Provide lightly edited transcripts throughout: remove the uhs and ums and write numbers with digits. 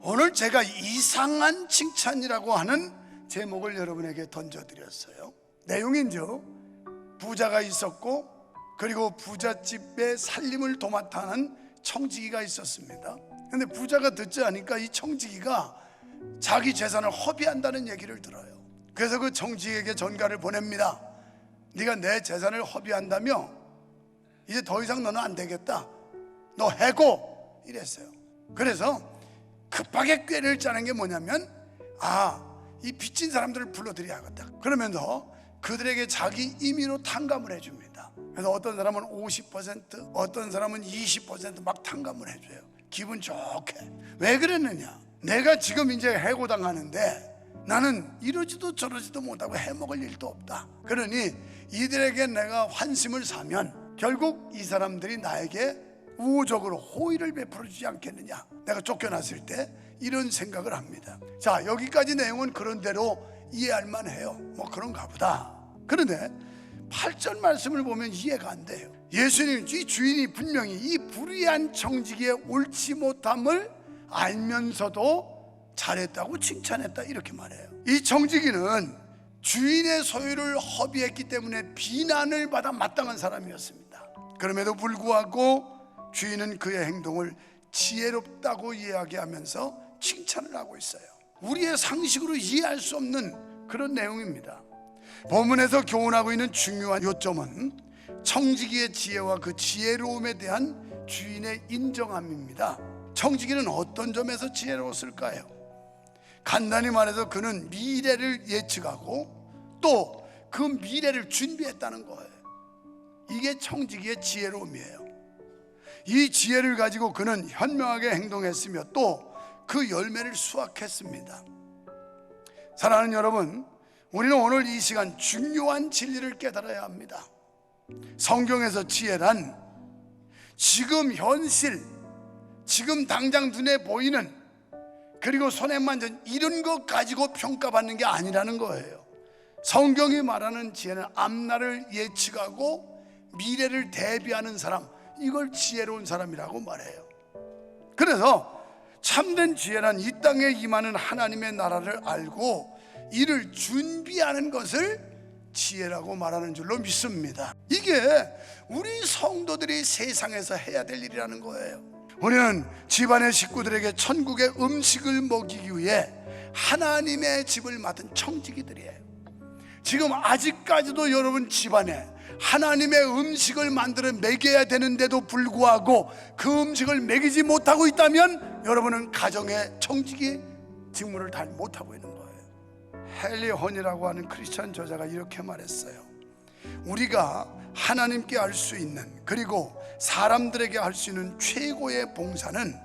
오늘 제가 이상한 칭찬이라고 하는 제목을 여러분에게 던져드렸어요. 내용인죠, 부자가 있었고 그리고 부잣집의 살림을 도맡아 하는 청지기가 있었습니다. 근데 부자가 듣지 않으니까 이 청지기가 자기 재산을 허비한다는 얘기를 들어요. 그래서 그 청지기에게 전가를 보냅니다. 네가 내 재산을 허비한다며 이제 더 이상 너는 안 되겠다, 너 해고, 이랬어요. 그래서 급하게 꾀를 짜는 게 뭐냐면, 이 빚진 사람들을 불러들여야겠다. 그러면서 그들에게 자기 임의로 탕감을 해줍니다. 그래서 어떤 사람은 50%, 어떤 사람은 20% 탕감을 해줘요. 기분 좋게. 왜 그랬느냐, 내가 지금 이제 해고당하는데 나는 이러지도 저러지도 못하고 해먹을 일도 없다. 그러니 이들에게 내가 환심을 사면 결국 이 사람들이 나에게 우호적으로 호의를 베풀어 주지 않겠느냐, 내가 쫓겨났을 때, 이런 생각을 합니다. 자, 여기까지 내용은 그런 대로 이해할 만해요. 그런가 보다. 그런데 8절 말씀을 보면 이해가 안 돼요. 예수님, 이 주인이 분명히 이 불의한 청지기의 옳지 못함을 알면서도 잘했다고 칭찬했다, 이렇게 말해요. 이 청지기는 주인의 소유를 허비했기 때문에 비난을 받아 마땅한 사람이었습니다. 그럼에도 불구하고 주인은 그의 행동을 지혜롭다고 이야기하면서 칭찬을 하고 있어요. 우리의 상식으로 이해할 수 없는 그런 내용입니다. 본문에서 교훈하고 있는 중요한 요점은 청지기의 지혜와 그 지혜로움에 대한 주인의 인정함입니다. 청지기는 어떤 점에서 지혜로웠을까요? 간단히 말해서 그는 미래를 예측하고 또 그 미래를 준비했다는 거예요. 이게 청지기의 지혜로움이에요. 이 지혜를 가지고 그는 현명하게 행동했으며 또 그 열매를 수확했습니다. 사랑하는 여러분, 우리는 오늘 이 시간 중요한 진리를 깨달아야 합니다. 성경에서 지혜란 지금 현실, 지금 당장 눈에 보이는, 그리고 손에 만진 이런 것 가지고 평가받는 게 아니라는 거예요. 성경이 말하는 지혜는 앞날을 예측하고 미래를 대비하는 사람, 이걸 지혜로운 사람이라고 말해요. 그래서 참된 지혜란 이 땅에 임하는 하나님의 나라를 알고 이를 준비하는 것을 지혜라고 말하는 줄로 믿습니다. 이게 우리 성도들이 세상에서 해야 될 일이라는 거예요. 우리는 집안의 식구들에게 천국의 음식을 먹이기 위해 하나님의 집을 맡은 청지기들이에요. 지금 아직까지도 여러분 집안에 하나님의 음식을 만들어 먹여야 되는데도 불구하고 그 음식을 먹이지 못하고 있다면 여러분은 가정의 청지기 직무를 다 못하고 있는 거예요. 헨리 헌이라고 하는 크리스찬 저자가 이렇게 말했어요. 우리가 하나님께 할 수 있는, 그리고 사람들에게 할 수 있는 최고의 봉사는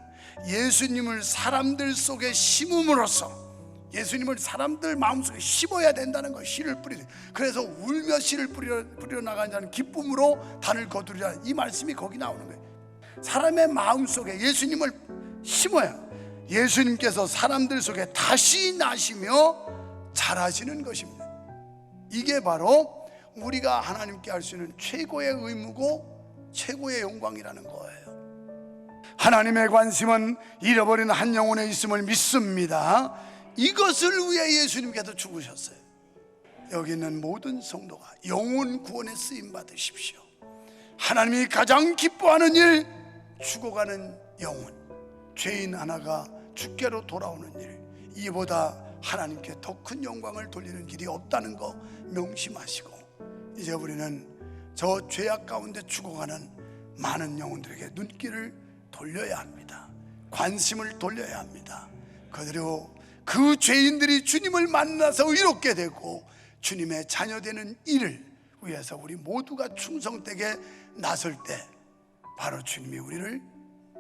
예수님을 사람들 속에 심음으로써, 예수님을 사람들 마음속에 심어야 된다는 거예요. 씨를 뿌리는. 그래서 울며 씨를 뿌려 나가는 자는 기쁨으로 단을 거두리라, 이 말씀이 거기 나오는 거예요. 사람의 마음속에 예수님을 심어야 예수님께서 사람들 속에 다시 나시며 자라시는 것입니다. 이게 바로 우리가 하나님께 할 수 있는 최고의 의무고 최고의 영광이라는 거예요. 하나님의 관심은 잃어버린 한 영혼에 있음을 믿습니다. 이것을 위해 예수님께서 죽으셨어요. 여기 있는 모든 성도가 영혼 구원에 쓰임 받으십시오. 하나님이 가장 기뻐하는 일, 죽어가는 영혼, 죄인 하나가 주께로 돌아오는 일, 이보다 하나님께 더 큰 영광을 돌리는 길이 없다는 거 명심하시고, 이제 우리는 저 죄악 가운데 죽어가는 많은 영혼들에게 눈길을 돌려야 합니다. 관심을 돌려야 합니다. 그대로 그 죄인들이 주님을 만나서 의롭게 되고 주님의 자녀되는 일을 위해서 우리 모두가 충성되게 나설 때 바로 주님이 우리를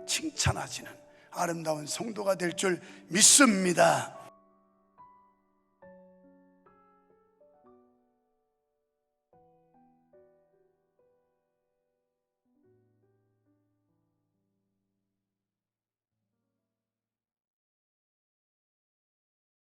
칭찬하시는 아름다운 성도가 될 줄 믿습니다.